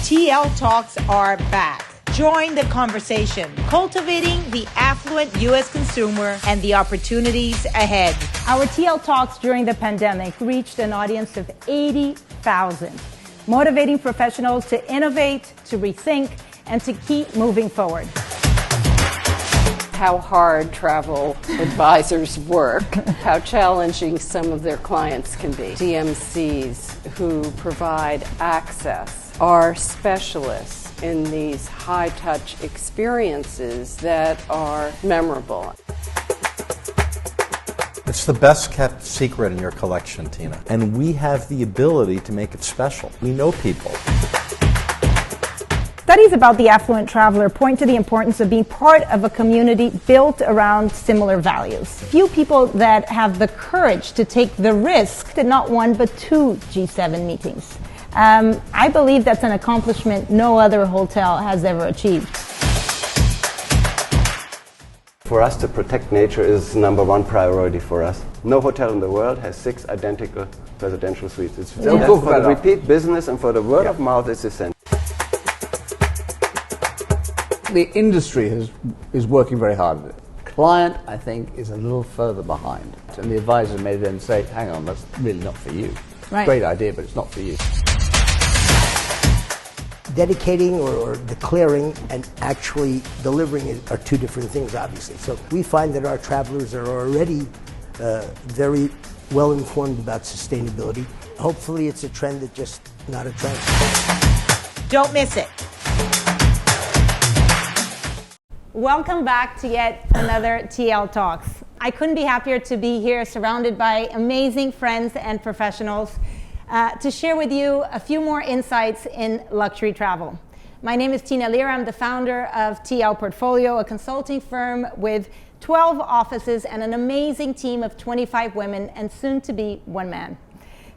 TL Talks are back. Join the conversation, cultivating the affluent U.S. consumer and the opportunities ahead. Our TL Talks during the pandemic reached an audience of 80,000, motivating professionals to innovate, to rethink, and to keep moving forward. How hard travel advisors work, how challenging some of their clients can be. DMCs who provide access are specialists in these high-touch experiences that are memorable. It's the best kept secret in your collection, Tina. And we have the ability to make it special. We know people. Studies about the affluent traveler point to the importance of being part of a community built around similar values. Few people that have the courage to take the risk did not one but two G7 meetings. I believe that's an accomplishment no other hotel has ever achieved. For us to protect nature is number one priority for us. No hotel in the world has 6 identical residential suites. It's for the repeat business and for the word of mouth it's essential. The industry is working very hard at it. Client, I think, is a little further behind. And the advisor may then say, hang on, that's really not for you. Right. Great idea, but it's not for you. Dedicating or declaring and actually delivering are two different things, obviously. So we find that our travelers are already very well informed about sustainability. Hopefully it's a trend that's just not a trend. Don't miss it. Welcome back to yet another TL Talks. I couldn't be happier to be here surrounded by amazing friends and professionals to share with you a few more insights in luxury travel. My name is Tina Lear. I'm the founder of TL Portfolio, a consulting firm with 12 offices and an amazing team of 25 women and soon to be one man.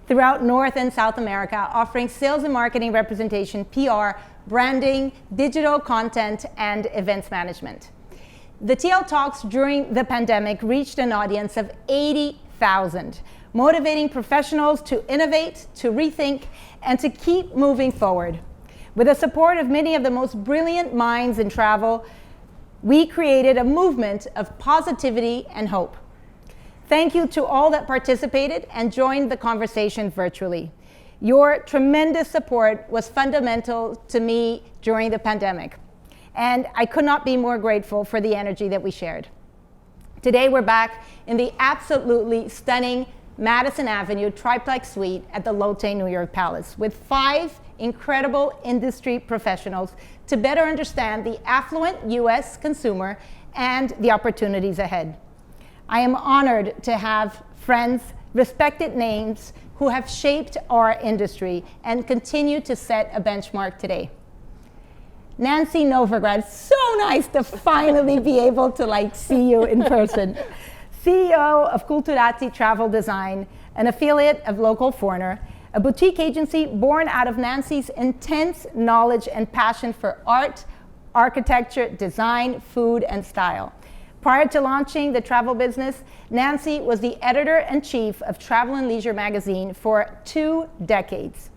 Throughout North and South America, offering sales and marketing representation, PR, branding, digital content, and events management. The TL Talks during the pandemic reached an audience of 80,000, motivating professionals to innovate, to rethink, and to keep moving forward. With the support of many of the most brilliant minds in travel, we created a movement of positivity and hope. Thank you to all that participated and joined the conversation virtually. Your tremendous support was fundamental to me during the pandemic, and I could not be more grateful for the energy that we shared. Today we're back in the absolutely stunning Madison Avenue triplex suite at the Lotte New York Palace with 5 incredible industry professionals to better understand the affluent U.S. consumer and the opportunities ahead. I am honored to have friends, respected names who have shaped our industry and continue to set a benchmark today. Nancy Novogrod, so nice to finally be able to see you in person. CEO of Culturati Travel Design, an affiliate of Local Foreigner, a boutique agency born out of Nancy's intense knowledge and passion for art, architecture, design, food, and style. Prior to launching the travel business, Nancy was the editor-in-chief of Travel and Leisure magazine for 2 decades.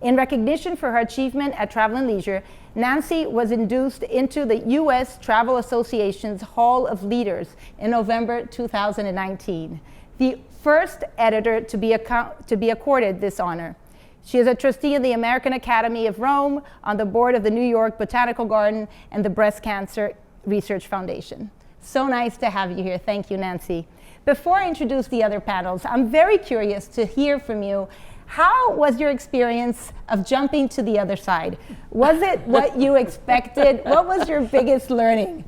In recognition for her achievement at Travel and Leisure, Nancy was induced into the U.S. Travel Association's Hall of Leaders in November 2019, the first editor to be accorded this honor. She is a trustee of the American Academy of Rome, on the board of the New York Botanical Garden and the Breast Cancer Research Foundation. So nice to have you here. Thank you, Nancy. Before I introduce the other panels, I'm very curious to hear from you. How was your experience of jumping to the other side? Was it what you expected? What was your biggest learning?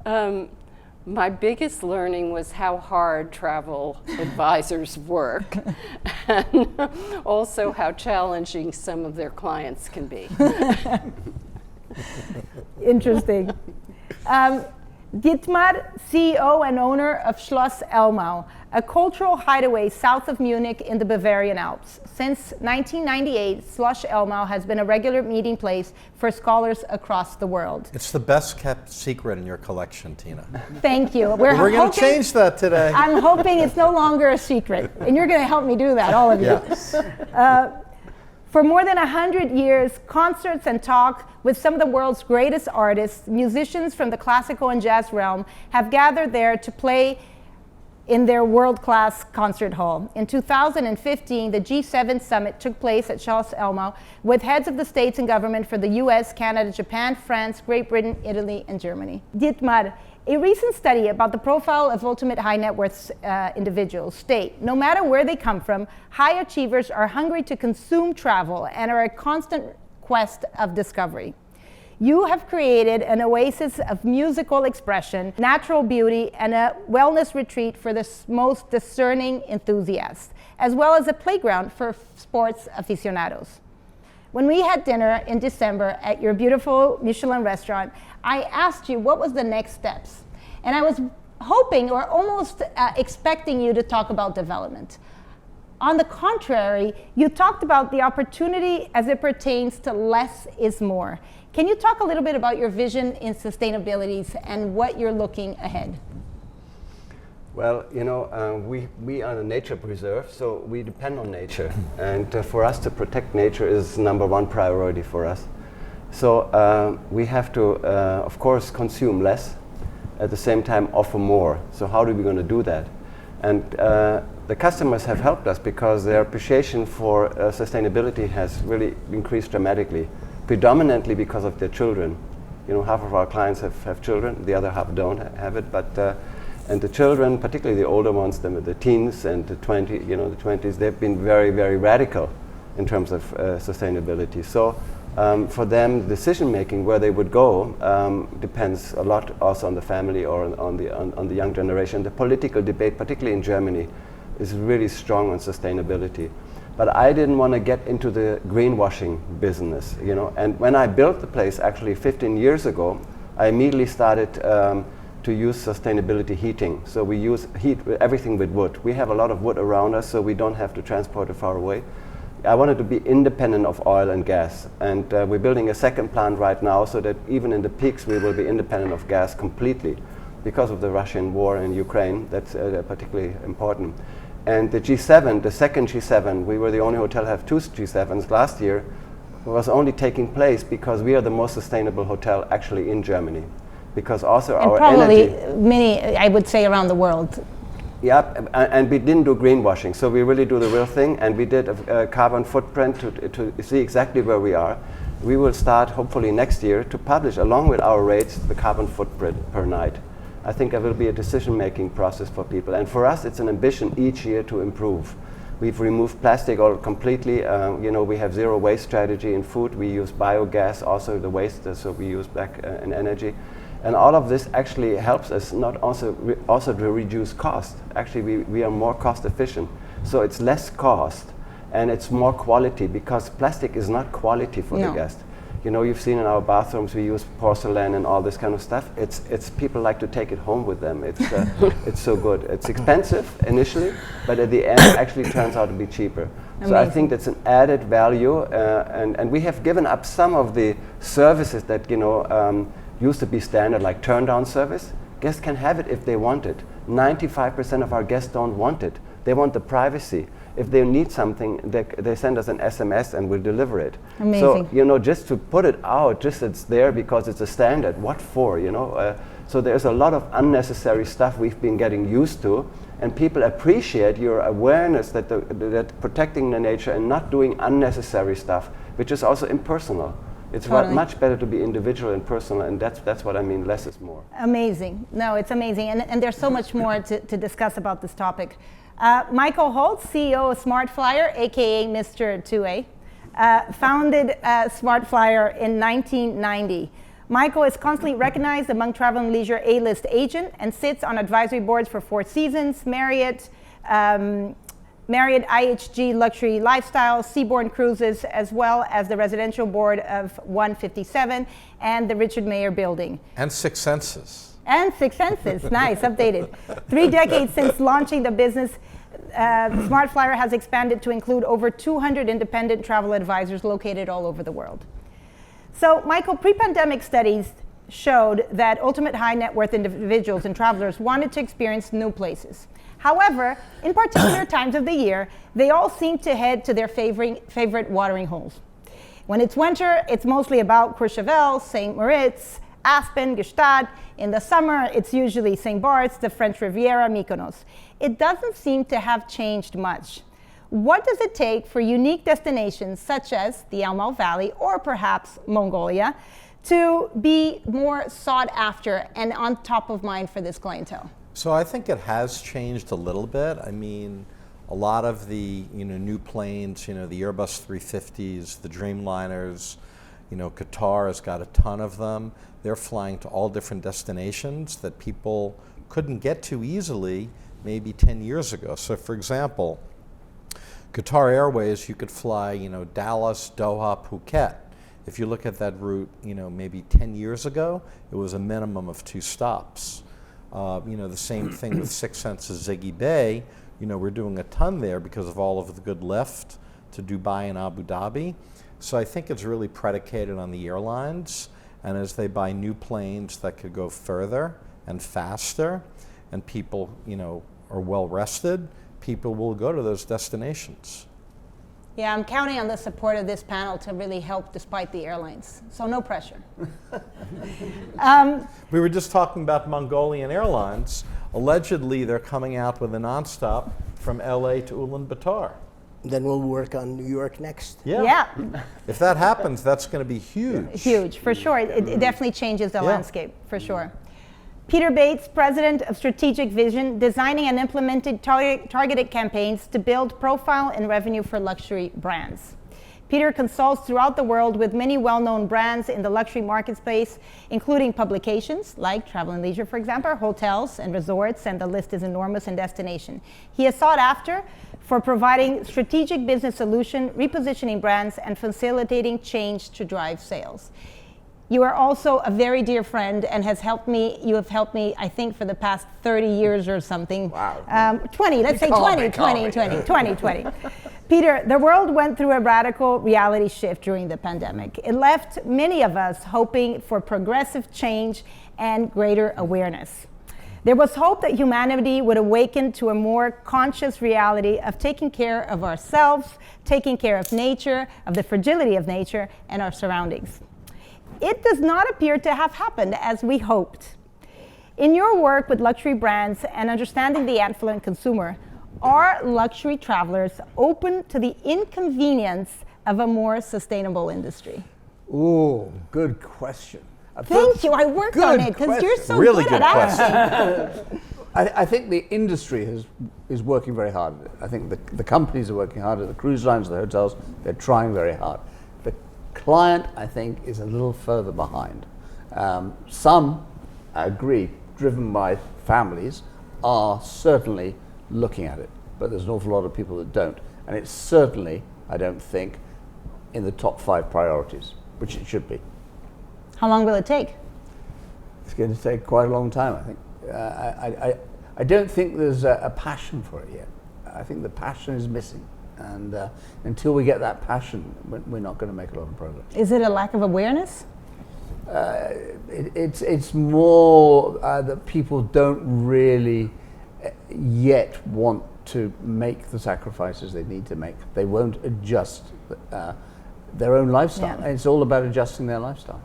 My biggest learning was how hard travel advisors work and also how challenging some of their clients can be. Interesting. Dietmar, CEO and owner of Schloss Elmo, a cultural hideaway south of Munich in the Bavarian Alps. Since 1998, Schloss Elmo has been a regular meeting place for scholars across the world. It's the best kept secret in your collection, Tina. Thank you. We're going to change that today. I'm hoping it's no longer a secret, and you're going to help me do that, all of you. Yes. For more than 100 years, concerts and talk with some of the world's greatest artists, musicians from the classical and jazz realm, have gathered there to play in their world-class concert hall. In 2015, the G7 summit took place at Schloss Elmo with heads of the states and government for the US, Canada, Japan, France, Great Britain, Italy, and Germany. Dietmar, a recent study about the profile of ultimate high net worth individuals state, no matter where they come from, high achievers are hungry to consume travel and are a constant quest of discovery. You have created an oasis of musical expression, natural beauty, and a wellness retreat for the most discerning enthusiasts, as well as a playground for sports aficionados. When we had dinner in December at your beautiful Michelin restaurant, I asked you what was the next steps. And I was hoping or almost expecting you to talk about development. On the contrary, you talked about the opportunity as it pertains to less is more. Can you talk a little bit about your vision in sustainability and what you're looking ahead? Well, you know, we are a nature preserve, so we depend on nature. And for us to protect nature is number one priority for us. So we have to, of course, consume less, at the same time offer more. So how are we going to do that? And the customers have helped us because their appreciation for sustainability has really increased dramatically, predominantly because of their children. You know, half of our clients have children, the other half don't have it, but and the children, particularly the older ones, the teens and the 20s, they've been very, very radical in terms of sustainability. So for them, decision making where they would go depends a lot also on the family or on the young generation. The political debate, particularly in Germany, is really strong on sustainability. But I didn't want to get into the greenwashing business, you know. And when I built the place, actually 15 years ago, I immediately started to use sustainability heating. So we heat everything with wood. We have a lot of wood around us, so we don't have to transport it far away. I wanted to be independent of oil and gas. And we're building a second plant right now so that even in the peaks we will be independent of gas completely. Because of the Russian war in Ukraine, that's particularly important. And the G7, the second G7, we were the only hotel to have two G7s last year, was only taking place because we are the most sustainable hotel actually in Germany. Because also and our probably energy, many, I would say, around the world. yeah, and we didn't do greenwashing, so we really do the real thing, and we did a carbon footprint to see exactly where we are. We will start, hopefully next year, to publish, along with our rates, the carbon footprint per night. I think there will be a decision-making process for people, and for us, it's an ambition each year to improve. We've removed plastic completely. You know, we have zero waste strategy in food. We use biogas, also the waste, so we use back in energy. And all of this actually helps us not also to reduce cost. Actually, we are more cost efficient. So it's less cost and it's more quality, because plastic is not quality for the guest. You know, you've seen in our bathrooms we use porcelain and all this kind of stuff. It's people like to take it home with them. It's it's so good. It's expensive initially, but at the end it actually turns out to be cheaper. Amazing. So I think that's an added value, and we have given up some of the services that, you know, used to be standard, like turn down service. Guests can have it if they want it. 95% of our guests don't want it. They want the privacy. If they need something, they send us an SMS and we'll deliver it. Amazing. So, you know, just to put it out, just it's there because it's a standard. What for, you know? So there's a lot of unnecessary stuff we've been getting used to, and people appreciate your awareness that that protecting the nature and not doing unnecessary stuff, which is also impersonal. It's much better to be individual and personal, and that's what I mean, less is more. Amazing. No, it's amazing. And there's so much more to discuss about this topic. Michael Holtz, CEO of SmartFlyer, aka Mr. 2A, founded SmartFlyer in 1990. Michael is constantly recognized among Travel and Leisure A-list agent and sits on advisory boards for Four Seasons, Marriott, IHG Luxury Lifestyle, Seabourn Cruises, as well as the residential board of 157 and the Richard Mayer Building. And Six Senses. And Six Senses, nice, updated. 3 decades since launching the business, SmartFlyer has expanded to include over 200 independent travel advisors located all over the world. So, Michael, pre-pandemic studies showed that ultimate high net worth individuals and travelers wanted to experience new places. However, in particular times of the year, they all seem to head to their favorite watering holes. When it's winter, it's mostly about Courchevel, St. Moritz, Aspen, Gstaad. In the summer, it's usually St. Bart's, the French Riviera, Mykonos. It doesn't seem to have changed much. What does it take for unique destinations such as the Elmau Valley or perhaps Mongolia to be more sought after and on top of mind for this clientele? So I think it has changed a little bit. I mean, a lot of the new planes, the Airbus 350s, the Dreamliners, Qatar has got a ton of them. They're flying to all different destinations that people couldn't get to easily maybe 10 years ago. So for example, Qatar Airways, you could fly, Dallas, Doha, Phuket. If you look at that route, maybe 10 years ago, it was a minimum of 2 stops. The same thing with Six Senses Ziggy Bay. We're doing a ton there because of all of the good lift to Dubai and Abu Dhabi. So I think it's really predicated on the airlines, and as they buy new planes that could go further and faster, and people, are well rested, people will go to those destinations. Yeah, I'm counting on the support of this panel to really help despite the airlines. So no pressure. We were just talking about Mongolian Airlines. Allegedly, they're coming out with a nonstop from LA to Ulaanbaatar. Then we'll work on New York next. Yeah. If that happens, that's going to be huge. Huge, for sure. It definitely changes the landscape, for sure. Peter Bates, President of Strategic Vision, designing and implementing targeted campaigns to build profile and revenue for luxury brands. Peter consults throughout the world with many well-known brands in the luxury market space, including publications like Travel + Leisure, for example, hotels and resorts, and the list is enormous in destination. He is sought after for providing strategic business solution, repositioning brands, and facilitating change to drive sales. You are also a very dear friend and you have helped me, I think, for the past 30 years or something. Wow. 20, let's say 20. Peter, the world went through a radical reality shift during the pandemic. It left many of us hoping for progressive change and greater awareness. There was hope that humanity would awaken to a more conscious reality of taking care of ourselves, taking care of nature, of the fragility of nature, and our surroundings. It does not appear to have happened as we hoped. In your work with luxury brands and understanding the affluent consumer, are luxury travelers open to the inconvenience of a more sustainable industry? Ooh, good question. Thank you. I worked on it because you're so really good at asking. I think the industry is working very hard at it. I think the companies are working hard at it. The cruise lines, the hotels, they're trying very hard. The client, I think, is a little further behind. Some, I agree, driven by families, are certainly looking at it, but there's an awful lot of people that don't. And it's certainly, I don't think, in the top 5 priorities, which it should be. How long will it take? It's going to take quite a long time, I think. I don't think there's a passion for it yet. I think the passion is missing. And until we get that passion, we're not going to make a lot of progress. Is it a lack of awareness? It's more that people don't really yet want to make the sacrifices they need to make. They won't adjust their own lifestyle. Yeah. It's all about adjusting their lifestyle.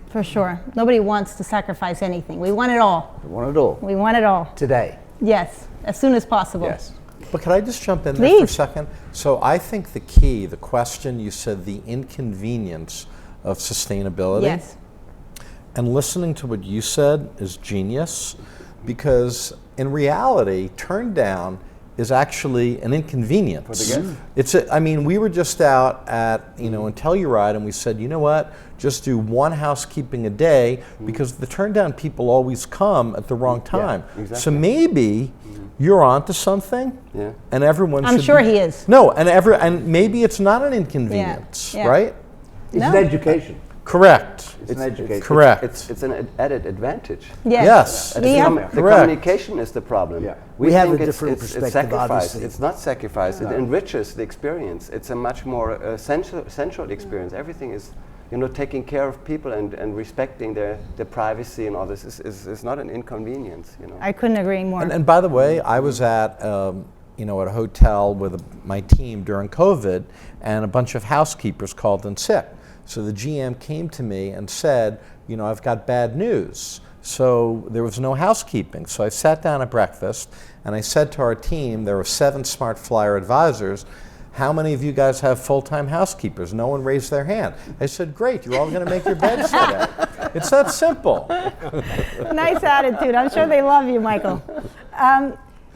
For sure. Nobody wants to sacrifice anything. We want it all. We want it all. We want it all. Today. Yes, as soon as possible. Yes. But could I just jump in there for a second? So I think the key, the question you said, the inconvenience of sustainability. Yes. And listening to what you said is genius, because in reality, turn down is actually an inconvenience. For the guest? We were just out at, in Telluride, and we said, you know what, just do one housekeeping a day, because the turn down people always come at the wrong time. Yeah, exactly. So maybe you're onto something, and everyone should. I'm sure he is. No, and maybe it's not an inconvenience, right? It's an education. Correct. It's an education. Correct. It's an added advantage. Yes. The communication is the problem. Yeah. We We have think a different it's perspective, sacrifice. obviously. It's not sacrifice. It enriches the experience. It's a much more central experience. Everything is taking care of people and respecting their privacy and all this is not an inconvenience. I couldn't agree more. And by the way, I was at at a hotel with my team during COVID, and a bunch of housekeepers called in sick. So the GM came to me and said, I've got bad news. So there was no housekeeping. So I sat down at breakfast and I said to our team, there were 7 SmartFlyer advisors, how many of you guys have full-time housekeepers? No one raised their hand. I said, great, you're all going to make your beds today. It's that simple. Nice attitude. I'm sure they love you, Michael.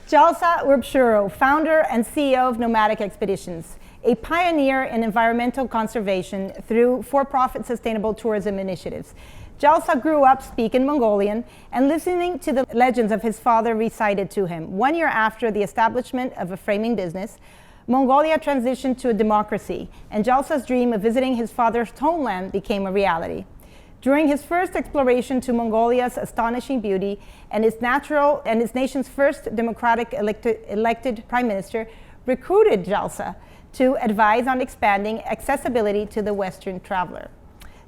Jalsa Urubshurow, founder and CEO of Nomadic Expeditions, a pioneer in environmental conservation through for-profit sustainable tourism initiatives. Jalsa grew up speaking Mongolian and listening to the legends of his father recited to him. 1 year after the establishment of a framing business, Mongolia transitioned to a democracy, and Jalsa's dream of visiting his father's homeland became a reality. During his first exploration to Mongolia's astonishing beauty and its nation's first democratic elected prime minister recruited Jalsa to advise on expanding accessibility to the Western traveler.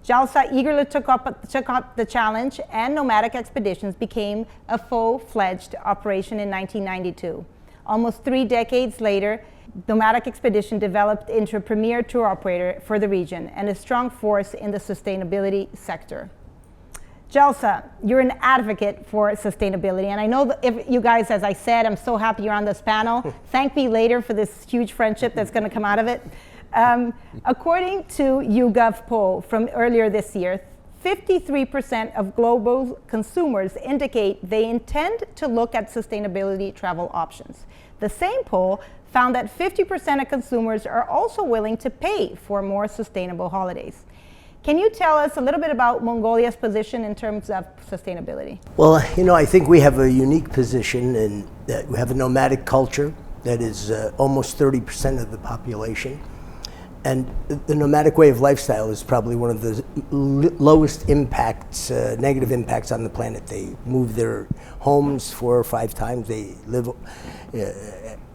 Jalsa eagerly took up the challenge, and Nomadic Expeditions became a full-fledged operation in 1992. Almost 3 decades later, Nomadic Expedition developed into a premier tour operator for the region and a strong force in the sustainability sector. Jalsa, you're an advocate for sustainability, and I know that if you guys, as I said, I'm so happy you're on this panel. Thank me later for this huge friendship that's going to come out of it. According to YouGov poll from earlier this year, 53% of global consumers indicate they intend to look at sustainability travel options. The same poll found that 50% of consumers are also willing to pay for more sustainable holidays. Can you tell us a little bit about Mongolia's position in terms of sustainability? Well, I think we have a unique position in that we have a nomadic culture that is almost 30% of the population. And the nomadic way of lifestyle is probably one of the lowest impacts, negative impacts on the planet. They move their homes 4 or 5 times. They live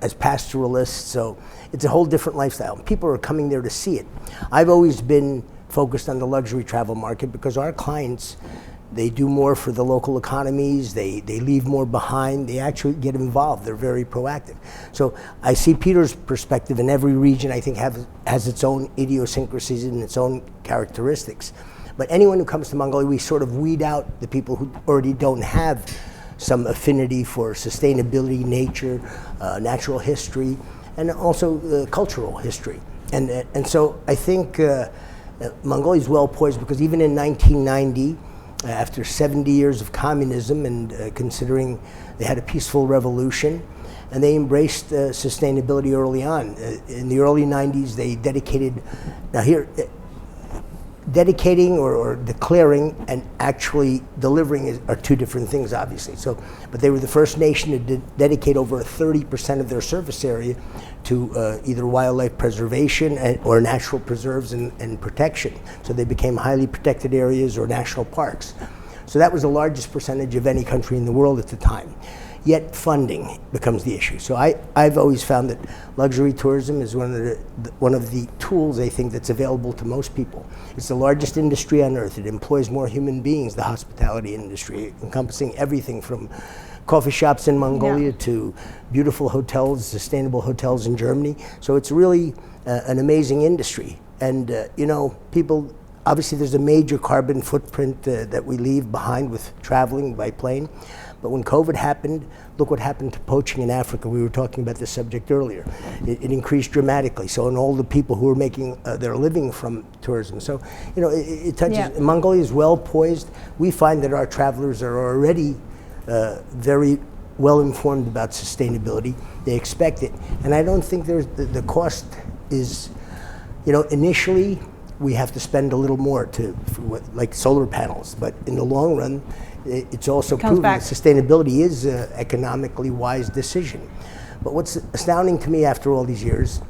as pastoralists. So it's a whole different lifestyle. People are coming there to see it. I've always been focused on the luxury travel market because our clients, they do more for the local economies, they leave more behind, they actually get involved, they're very proactive. So I see Peter's perspective in every region, I think has its own idiosyncrasies and its own characteristics. But anyone who comes to Mongolia, we sort of weed out the people who already don't have some affinity for sustainability, nature, natural history, and also cultural history. And so I think Mongolia is well poised because even in 1990, after 70 years of communism and considering they had a peaceful revolution, and they embraced sustainability early on. In the early 90s, they dedicated, dedicating or declaring and actually delivering are 2 different things, obviously. But they were the first nation to dedicate over 30% of their surface area to either wildlife preservation or natural preserves and protection. So they became highly protected areas or national parks. So that was the largest percentage of any country in the world at the time. Yet funding becomes the issue. So I've always found that luxury tourism is one of the tools I think that's available to most people. It's the largest industry on earth. It employs more human beings, the hospitality industry, encompassing everything from coffee shops in Mongolia to beautiful hotels, sustainable hotels in Germany. So it's really an amazing industry. And people, obviously there's a major carbon footprint that we leave behind with traveling by plane. But when COVID happened, look what happened to poaching in Africa. We were talking about this subject earlier. It increased dramatically. So, and all the people who are making their living from tourism. So, it touches. Yeah. Mongolia is well poised. We find that our travelers are already very well informed about sustainability. They expect it, and I don't think the cost is, initially we have to spend a little more like solar panels, but in the long run, it's also proven that sustainability is an economically wise decision. But what's astounding to me after all these years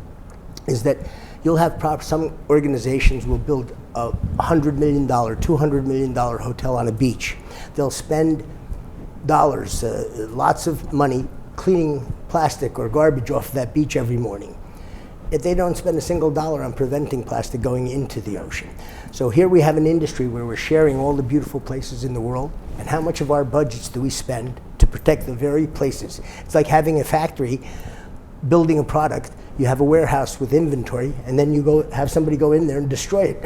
is that you'll have some organizations will build a $100 million, $200 million hotel on a beach. They'll spend dollars, lots of money, cleaning plastic or garbage off that beach every morning. yet they don't spend a single dollar on preventing plastic going into the ocean. So here we have an industry where we're sharing all the beautiful places in the world, and how much of our budgets do we spend to protect the very places? It's like having a factory building a product. You have a warehouse with inventory, and then you go have somebody go in there and destroy it.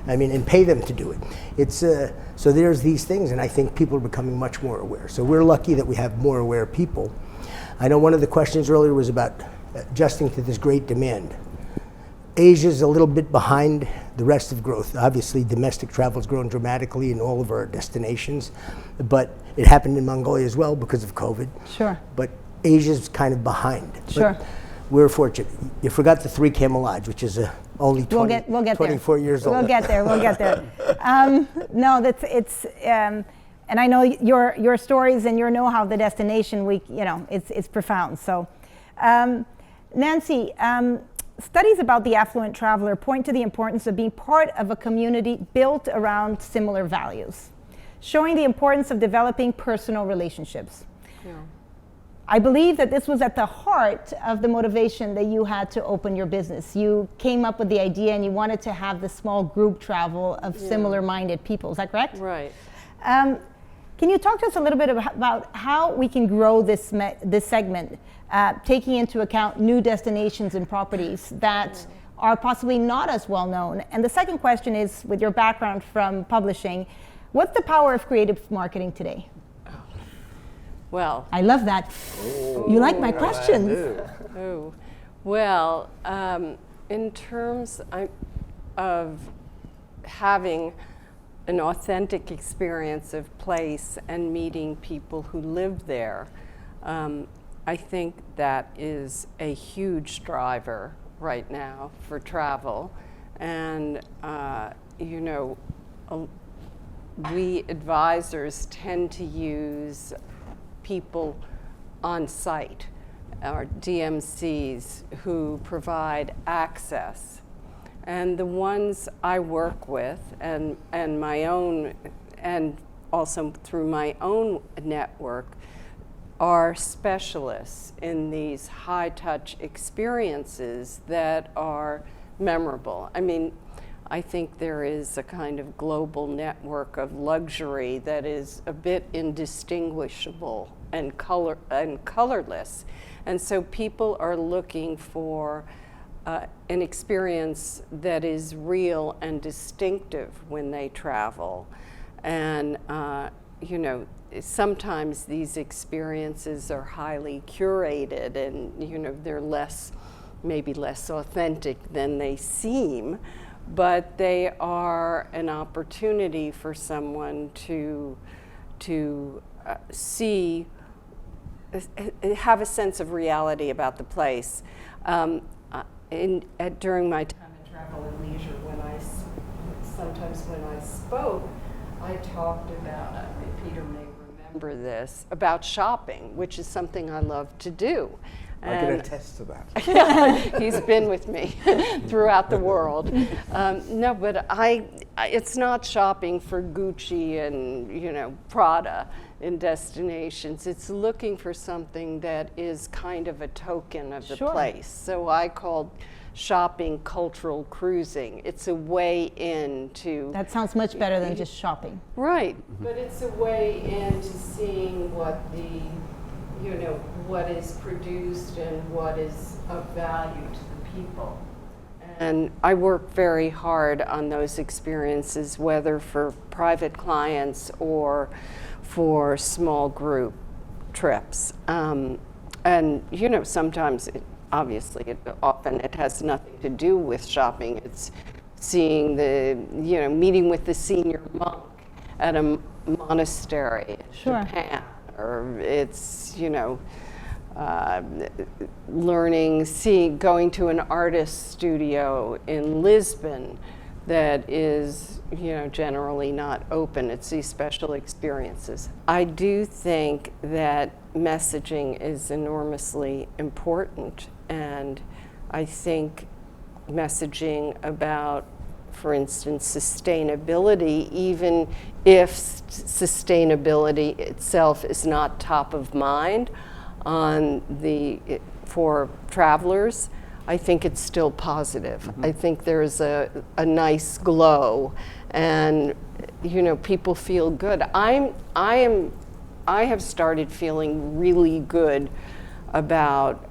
I mean, and pay them to do it. It's so there's these things, and I think people are becoming much more aware. So we're lucky that we have more aware people. I know one of the questions earlier was about adjusting to this great demand. Asia's a little bit behind the rest of growth. Obviously, domestic travel has grown dramatically in all of our destinations, but it happened in Mongolia as well because of COVID. Sure. But Asia's kind of behind. Sure. But we're fortunate. You forgot the 3 Camel Lodge, which is only 24 years old. We'll get there. No, and I know your stories and your know-how of the destination. It's profound. So, Nancy, studies about the affluent traveler point to the importance of being part of a community built around similar values, showing the importance of developing personal relationships. Yeah. I believe that this was at the heart of the motivation that you had to open your business. You came up with the idea and you wanted to have this small group travel of similar-minded people. Is that correct? Right. Can you talk to us a little bit about how we can grow this segment, taking into account new destinations and properties that are possibly not as well known? And the second question is, with your background from publishing, what's the power of creative marketing today? Well, I love that. You like my questions. Oh, well, in terms of having an authentic experience of place and meeting people who live there, I think that is a huge driver right now for travel. And, we advisors tend to use people on site, our DMCs, who provide access. And the ones I work with and my own, and also through my own network, are specialists in these high-touch experiences that are memorable. I mean, I think there is a kind of global network of luxury that is a bit indistinguishable and colorless. And so people are looking for an experience that is real and distinctive when they travel. And, sometimes these experiences are highly curated and, they're maybe less authentic than they seem, but they are an opportunity for someone to see, have a sense of reality about the place. During my time in Travel and Leisure, sometimes when I spoke, I talked about, Peter may remember this, about shopping, which is something I love to do. I can attest to that. He's been with me throughout the world. No, but it's not shopping for Gucci and Prada in destinations. It's looking for something that is kind of a token of the place. So I called shopping cultural cruising. It's a way into... That sounds much better than just shopping. Right, but it's a way into seeing what what is produced and what is of value to the people. And I work very hard on those experiences, whether for private clients or for small group trips. And sometimes, often it has nothing to do with shopping. It's seeing meeting with the senior monk at a monastery in Japan. Or it's, going to an artist studio in Lisbon that is, generally not open. It's these special experiences. I do think that messaging is enormously important, and I think messaging about, for instance, sustainability, even if sustainability itself is not top of mind for travelers, I think it's still positive. I think there's a nice glow, and people feel good. I have started feeling really good about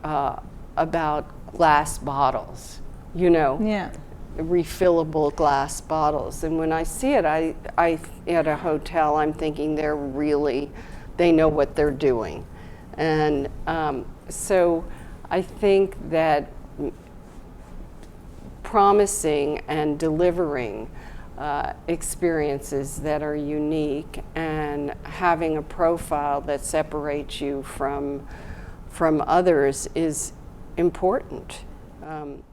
glass bottles. Yeah. Refillable glass bottles, and when I see it, I at a hotel, I'm thinking they know what they're doing, and so I think that promising and delivering experiences that are unique and having a profile that separates you from others is important.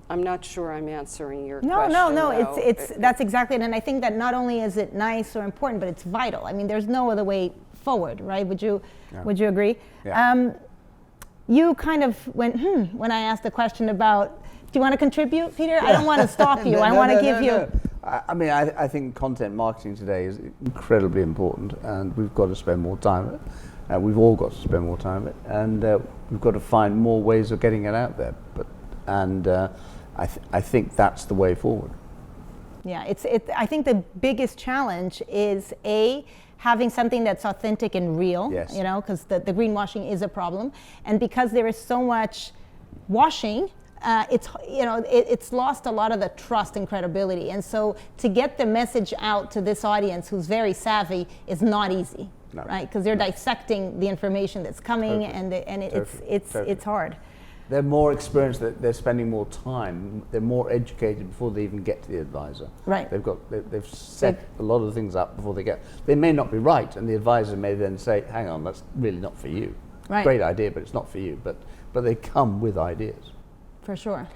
I'm not sure I'm answering your question. No. It's that's exactly it. And I think that not only is it nice or important, but it's vital. I mean, there's no other way forward, right? Would you agree? Yeah. You kind of went when I asked the question about. Do you want to contribute, Peter? I don't want to stop you. I want to give you. I mean, I think content marketing today is incredibly important, and we've got to spend more time on it. We've all got to spend more time on it, and we've got to find more ways of getting it out there. I think that's the way forward. Yeah, I think the biggest challenge is having something that's authentic and real. Yes. Because the greenwashing is a problem, and because there is so much washing. It's lost a lot of the trust and credibility, and so to get the message out to this audience who's very savvy is not easy, right? Because they're dissecting the information that's coming, it's hard. They're more experienced. They're spending more time. They're more educated before they even get to the advisor. Right. They've set a lot of things up before they get. They may not be right, and the advisor may then say, "Hang on, that's really not for you. Right. Great idea, but it's not for you." But they come with ideas. For sure.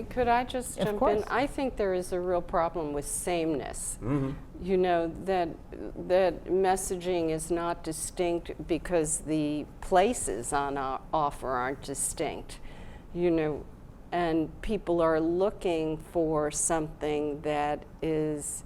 Could I just jump in? I think there is a real problem with sameness. Mm-hmm. That messaging is not distinct because the places on offer aren't distinct. And people are looking for something that is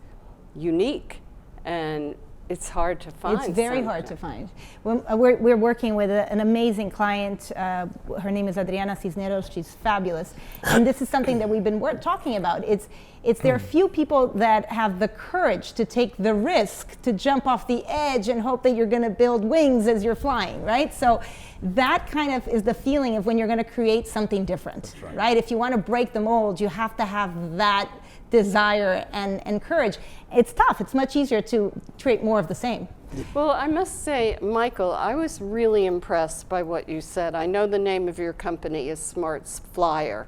unique, and it's hard to find. It's very hard to find. We're working with an amazing client. Her name is Adriana. She's fabulous. And this is something that we've been talking about. There are few people that have the courage to take the risk to jump off the edge and hope that you're going to build wings as you're flying, right? So that kind of is the feeling of when you're going to create something different, right? If you want to break the mold, you have to have that desire and courage. It's tough. It's much easier to create more of the same. Well, I must say, Michael, I was really impressed by what you said. I know the name of your company is SmartFlyer,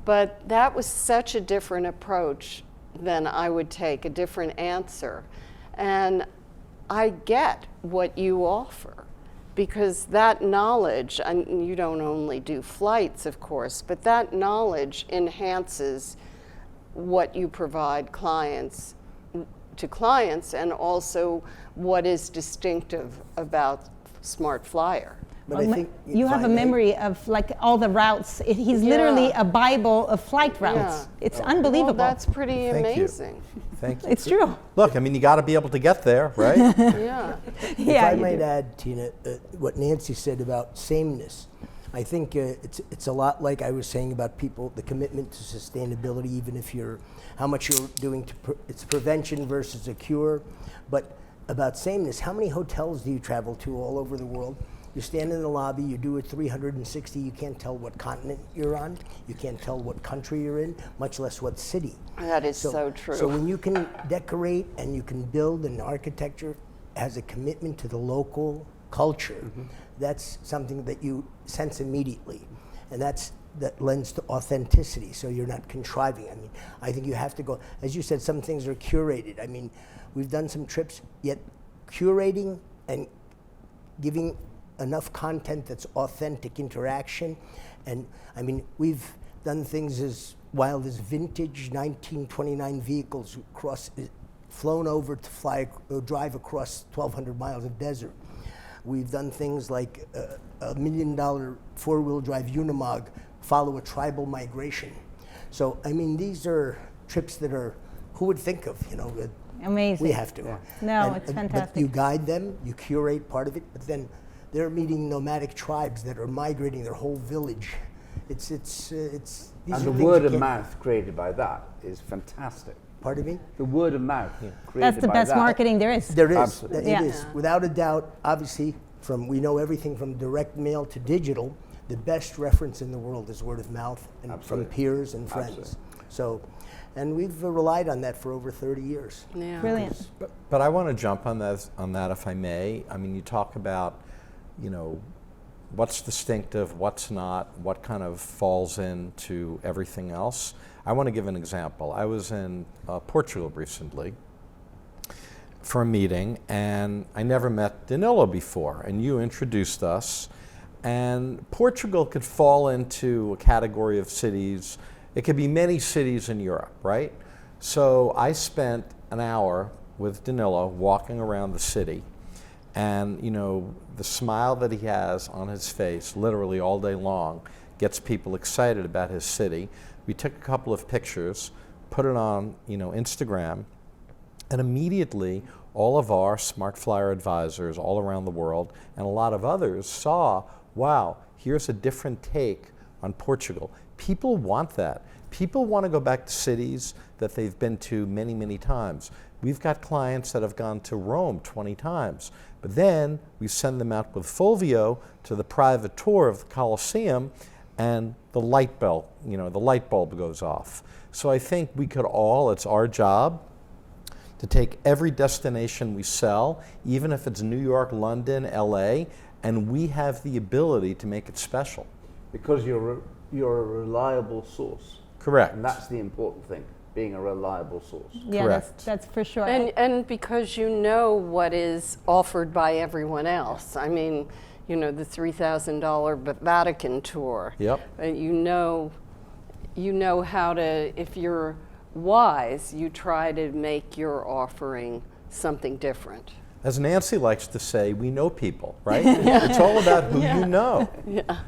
but that was such a different approach than I would take, a different answer. And I get what you offer, because that knowledge, and you don't only do flights, of course, but that knowledge enhances what you provide to clients, and also what is distinctive about SmartFlyer. But I think you have a memory of like all the routes. He's literally a Bible of flight routes. Yeah. It's unbelievable. Well, that's pretty amazing. Thank you. It's true. Look, I mean, you got to be able to get there, right? Yeah. If I might add, Tina, what Nancy said about sameness. I think it's a lot like I was saying about people, the commitment to sustainability, even if how much you're doing it's prevention versus a cure. But about sameness, how many hotels do you travel to all over the world? You stand in the lobby, you do it 360, you can't tell what continent you're on, you can't tell what country you're in, much less what city. That is so true. So when you can decorate and you can build, an architecture has a commitment to the local culture, that's something that you sense immediately. And that lends to authenticity, so you're not contriving. I mean, I think you have to go, as you said, some things are curated. I mean, we've done some trips, yet curating and giving enough content that's authentic interaction. And I mean, we've done things as wild as vintage 1929 vehicles flown over to drive across 1,200 miles of desert. We've done things like $1 million four-wheel drive Unimog follow a tribal migration. So, I mean, these are trips that are, who would think of, Amazing. We have to. Yeah. No, it's fantastic. But you guide them, you curate part of it, but then they're meeting nomadic tribes that are migrating their whole village It's these And are the things word you of can't- mouth created by that is fantastic. Pardon me? The word of mouth created That's the by best that. marketing there is. There is. Absolutely. It Yeah. is. Without a doubt, obviously, we know everything from direct mail to digital. The best reference in the world is word of mouth and from Absolutely. peers and friends. Absolutely. So, and we've relied on that for over 30 years. Yeah. Brilliant. But I want to jump on that if I may. I mean, you talk about, what's distinctive, what's not, what kind of falls into everything else. I want to give an example. I was in Portugal recently for a meeting, and I never met Danilo before, and you introduced us. And Portugal could fall into a category of cities. It could be many cities in Europe, right? So I spent an hour with Danilo walking around the city, and the smile that he has on his face literally all day long gets people excited about his city. We took a couple of pictures, put it on Instagram, and immediately all of our SmartFlyer advisors all around the world and a lot of others saw, wow, here's a different take on Portugal. People want that. People want to go back to cities that they've been to many, many times. We've got clients that have gone to Rome 20 times, but then we send them out with Fulvio to the private tour of the Colosseum, and the light bulb goes off. So I think we could all, it's our job to take every destination we sell, even if it's New York, London, LA, and we have the ability to make it special. Because you're a reliable source. Correct. And that's the important thing, being a reliable source. Yeah, Correct. that's for sure. And because you know what is offered by everyone else. I mean, the $3,000 Vatican tour. Yep. You know how to, if you're wise, you try to make your offering something different. As Nancy likes to say, we know people, right? It's all about who you know. Yeah.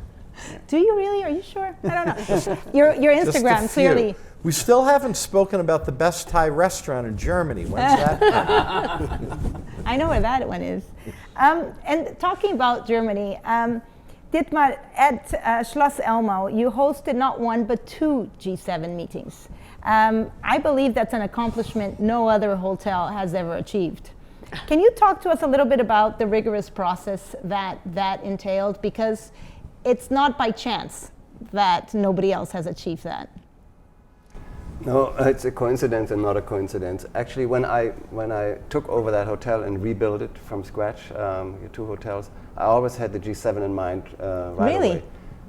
Do you really? Are you sure? I don't know. Your Just a Instagram, few. clearly. We still haven't spoken about the best Thai restaurant in Germany. When's that? I know where that one is. And talking about Germany, Dietmar, at Schloss Elmo, you hosted not one but 2 G7 meetings. I believe that's an accomplishment no other hotel has ever achieved. Can you talk to us a little bit about the rigorous process that entailed? Because it's not by chance that nobody else has achieved that. No, it's a coincidence and not a coincidence. Actually, when I took over that hotel and rebuilt it from scratch, 2 hotels, I always had the G7 in mind right Really? away.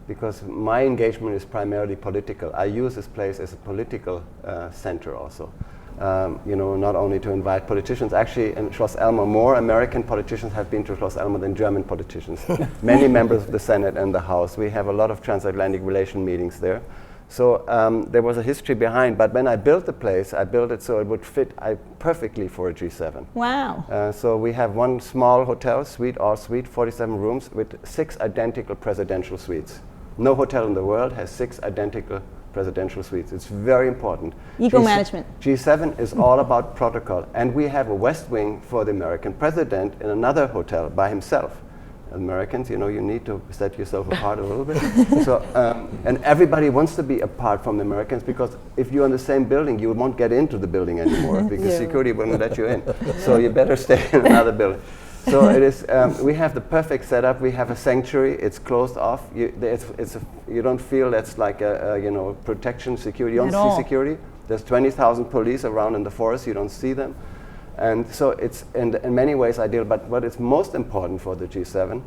Because my engagement is primarily political. I use this place as a political center also. Not only to invite politicians. Actually, in Schloss Elmo, more American politicians have been to Schloss Elmo than German politicians. Many members of the Senate and the House. We have a lot of transatlantic relation meetings there. So there was a history behind, but when I built the place, I built it so it would fit perfectly for a G7. Wow. So we have one small hotel, all suite, 47 rooms, with 6 identical presidential suites. No hotel in the world has 6 identical presidential suites. It's very important. Ego management. G7 is all about protocol, and we have a West Wing for the American president in another hotel by himself. Americans, you need to set yourself apart a little bit. So, and everybody wants to be apart from the Americans, because if you're in the same building, you won't get into the building anymore because security wouldn't let you in. So you better stay in another building. So it is. We have the perfect setup. We have a sanctuary. It's closed off. You don't feel that's like a protection, security. You don't see security. There's 20,000 police around in the forest. You don't see them. And so it's in many ways ideal, but what is most important for the G7,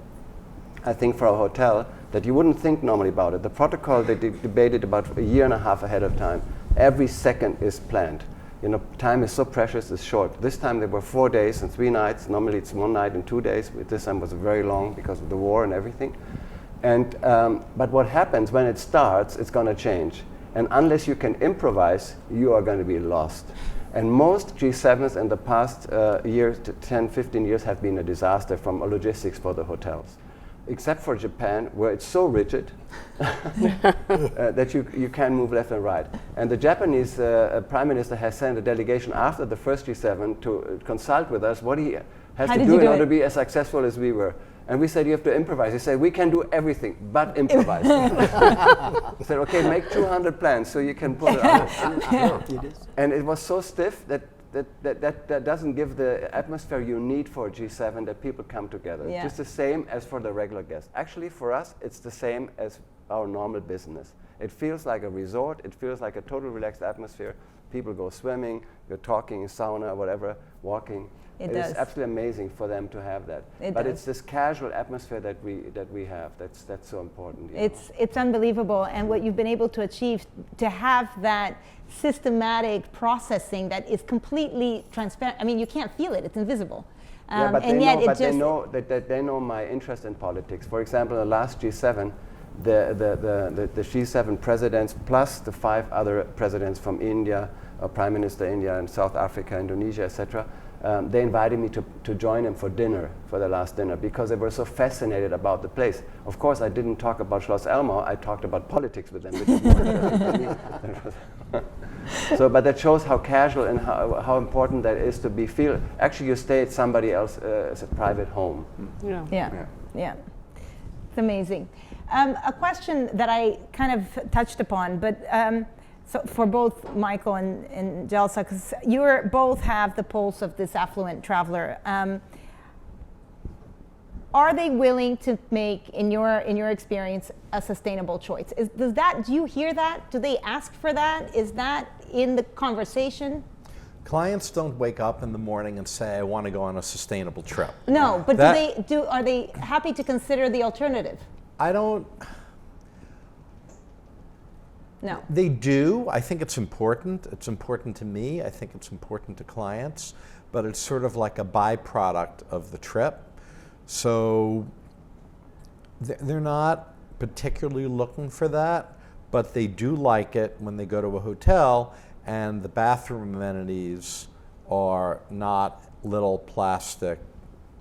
I think for a hotel, that you wouldn't think normally about it. The protocol, they debated about a year and a half ahead of time. Every second is planned. Time is so precious, it's short. This time there were 4 days and 3 nights. Normally it's 1 night and 2 days, but this time was very long because of the war and everything. And but what happens when it starts, it's going to change. And unless you can improvise, you are going to be lost. And most G7s in the past years, 10, 15 years, have been a disaster from logistics for the hotels. except for Japan, where it's so rigid that you can move left and right. And the Japanese Prime Minister has sent a delegation after the first G7 to consult with us what he has to do in order to be as successful as we were. And we said, you have to improvise. He said, we can do everything but improvise. He said, okay, make 200 plans so you can pull it out. And it was so stiff that doesn't give the atmosphere you need for a G7, that people come together. Yeah. Just the same as for the regular guests. Actually, for us, it's the same as our normal business. It feels like a resort. It feels like a total relaxed atmosphere. People go swimming, go talking, sauna, whatever, walking. It is absolutely amazing for them to have that. But it's this casual atmosphere that we have that's so important. It's unbelievable, and what you've been able to achieve, to have that systematic processing that is completely transparent. I mean, you can't feel it; it's invisible. But they know my interest in politics. For example, the last G7, the G7 presidents plus the 5 other presidents from India, Prime Minister India and South Africa, Indonesia, etc. They invited me to join them for dinner, for the last dinner, because they were so fascinated about the place. Of course, I didn't talk about Schloss Elmo, I talked about politics with them, which is more interesting to me. But that shows how casual and how important that is to feel. Actually, you stay at somebody else's private home. Yeah. It's amazing. A question that I kind of touched upon, but so for both Michael and Jalsa, because you both have the pulse of this affluent traveler. Are they willing to make, in your experience, a sustainable choice? Do you hear that? Do they ask for that? Is that in the conversation? Clients don't wake up in the morning and say, I want to go on a sustainable trip. No, but are they happy to consider the alternative? I don't. No. They do. I think it's important. It's important to me. I think it's important to clients. But it's sort of like a byproduct of the trip. So they're not particularly looking for that, but they do like it when they go to a hotel and the bathroom amenities are not little plastic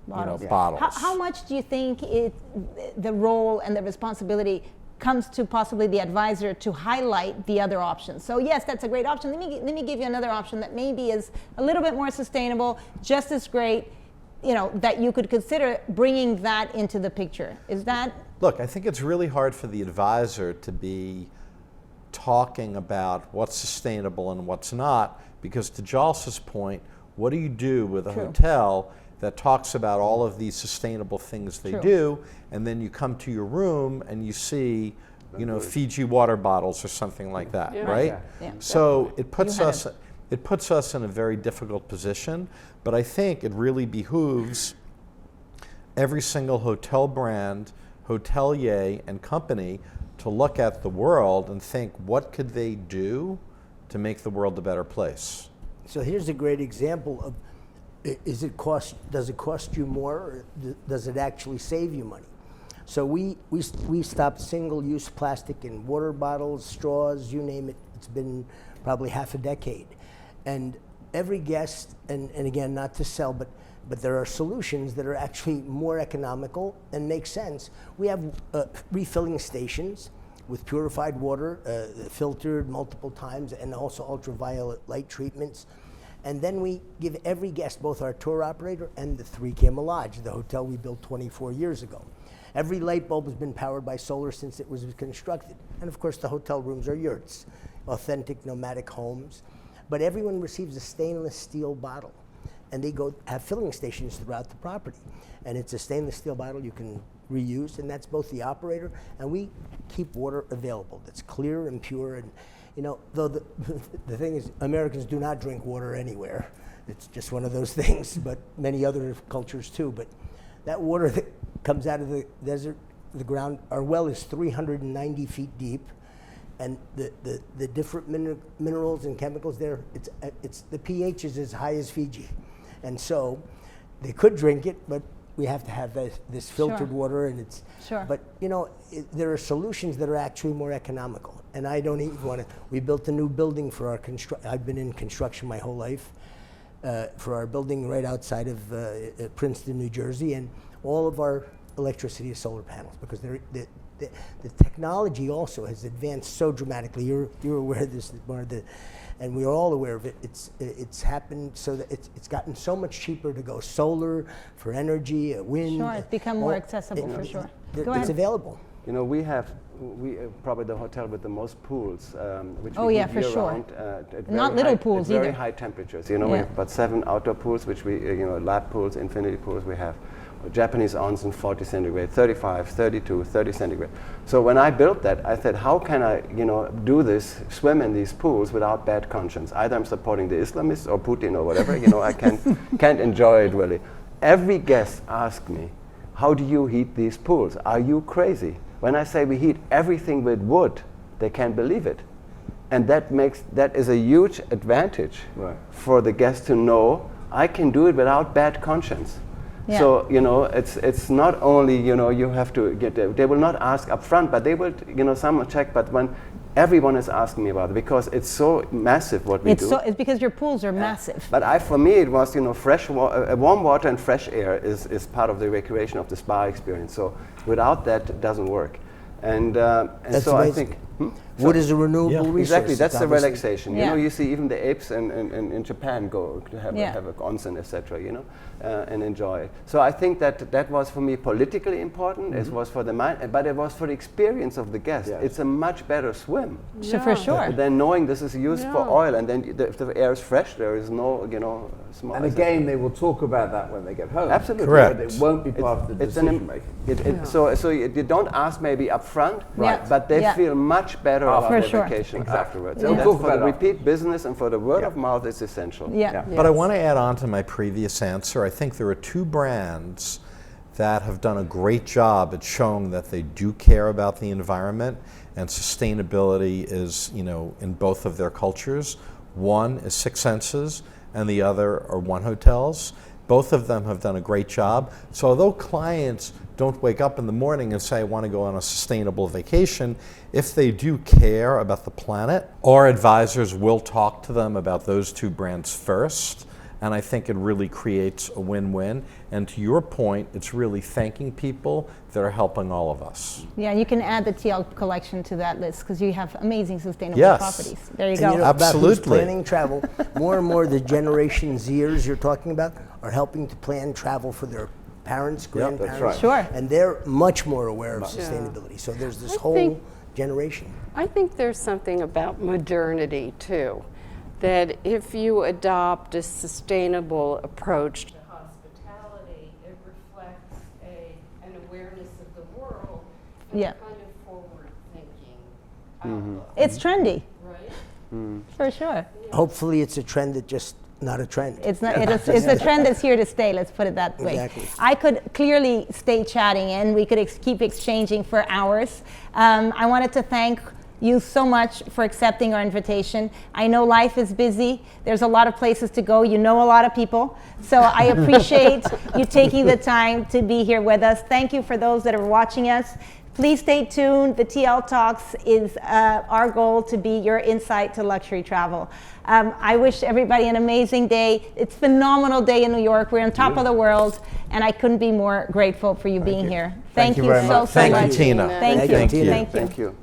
bottles. How much do you think the role and the responsibility comes to possibly the advisor to highlight the other options? So yes, that's a great option. Let me give you another option that maybe is a little bit more sustainable, just as great, that you could consider bringing that into the picture. Is that? Look, I think it's really hard for the advisor to be talking about what's sustainable and what's not, because to Jalsa's point, what do you do with a hotel that talks about all of these sustainable things they do, and then you come to your room and you see, Fiji water bottles or something like that, right? Yeah. So it puts us in a very difficult position, but I think it really behooves every single hotel brand, hotelier, and company to look at the world and think, what could they do to make the world a better place? So here's a great example of, does it cost you more, or does it actually save you money? So we stopped single-use plastic in water bottles, straws, you name it. It's been probably half a decade. And every guest, and again, not to sell, but there are solutions that are actually more economical and make sense. We have refilling stations with purified water, filtered multiple times, and also ultraviolet light treatments. And then we give every guest, both our tour operator and the 3 Camel Lodge, the hotel we built 24 years ago. Every light bulb has been powered by solar since it was constructed. And of course, the hotel rooms are yurts, authentic nomadic homes. But everyone receives a stainless steel bottle. And they have filling stations throughout the property. And it's a stainless steel bottle you can reuse, and that's both the operator, and we keep water available that's clear and pure. And though the thing is, Americans do not drink water anywhere. It's just one of those things, but many other cultures too. But that water that comes out of the desert, the ground, our well is 390 feet deep, and the different minerals and chemicals there, it's the pH is as high as Fiji. And so they could drink it, but we have to have this filtered water, and it's. But there are solutions that are actually more economical. And I don't even want to. We built a new building for our I've been in construction my whole life, for our building right outside of Princeton, New Jersey, and all of our electricity is solar panels, because the technology also has advanced so dramatically. You're aware of this, Dietmar, and we're all aware of it. It's happened so that it's gotten so much cheaper to go solar for energy, wind. Sure, it's become more accessible for sure. Go ahead. It's available. You know, we probably the hotel with the most pools, which Oh, we yeah, do for year sure. round, at Not very little high, pools at very either. high temperatures. You know, we Yeah. have about 7 outdoor pools, which we, lab pools, infinity pools. We have Japanese onsen, 40 centigrade, 35, 32, 30 centigrade. So when I built that, I said, how can I, do this, swim in these pools without bad conscience? Either I'm supporting the Islamists or Putin or whatever. I can't enjoy it really. Every guest asked me, how do you heat these pools? Are you crazy? When I say we heat everything with wood, they can't believe it. And that is a huge advantage for the guest to know, I can do it without bad conscience. Yeah. So, it's not only, you have to get there. They will not ask up front, but they will, someone check. But when everyone is asking me about it, because it's so massive what we do. It's because your pools are massive. But for me, it was, warm water and fresh air is part of the recreation of the spa experience. So without that, it doesn't work. And That's so amazing. I think Wood is a renewable resource. exactly, that's It's the obviously- relaxation. Yeah. You see even the apes in Japan go to have Yeah. have a onsen, etc. And enjoy it. So I think that was for me politically important. It was for the mind, but it was for the experience of the guest. Yes. It's a much better swim For sure. than knowing this is used for oil, and then if the air is fresh, there is no small. And again, they will talk about that when they get home. Absolutely. Correct. But it won't be part of the decision making. So you don't ask maybe up front, Right. but they Yeah. feel much better about For their sure. vacation Exactly. afterwards. They'll And talk that's for about the it repeat business and for the word of mouth, it's essential. Yeah. But I want to add on to my previous answer. I think there are two brands that have done a great job at showing that they do care about the environment, and sustainability is, in both of their cultures. One is Six Senses, and the other are One Hotels. Both of them have done a great job. So although clients don't wake up in the morning and say, I want to go on a sustainable vacation, if they do care about the planet, our advisors will talk to them about those two brands first. And I think it really creates a win-win. And to your point, it's really thanking people that are helping all of us. Yeah, you can add the TL collection to that list because you have amazing sustainable Yes. properties. There you And go. about who's Absolutely. planning travel, more and more the Generation Zers you're talking about are helping to plan travel for their parents, grandparents. right. Sure. And they're much more aware of sustainability. So there's this whole think- generation. I think there's something about modernity too, that if you adopt a sustainable approach to hospitality, it reflects an awareness of the world and Yeah. a kind of forward-thinking outlook, It's trendy, right? for sure. Hopefully it's a trend that just not a trend. It's not. It's a trend that's here to stay. Let's put it that way. Exactly. I could clearly stay chatting, and we could keep exchanging for hours. I wanted to thank you so much for accepting our invitation. I know life is busy. There's a lot of places to go. You know a lot of people. So I appreciate you taking the time to be here with us. Thank you for those that are watching us. Please stay tuned. The TL Talks is our goal to be your insight to luxury travel. I wish everybody an amazing day. It's a phenomenal day in New York. We're on top of the world, and I couldn't be more grateful for you being here. Thank you very so much. so Thank much. you, Tina. Thank you. Thank you, Tina. Thank you. Thank you.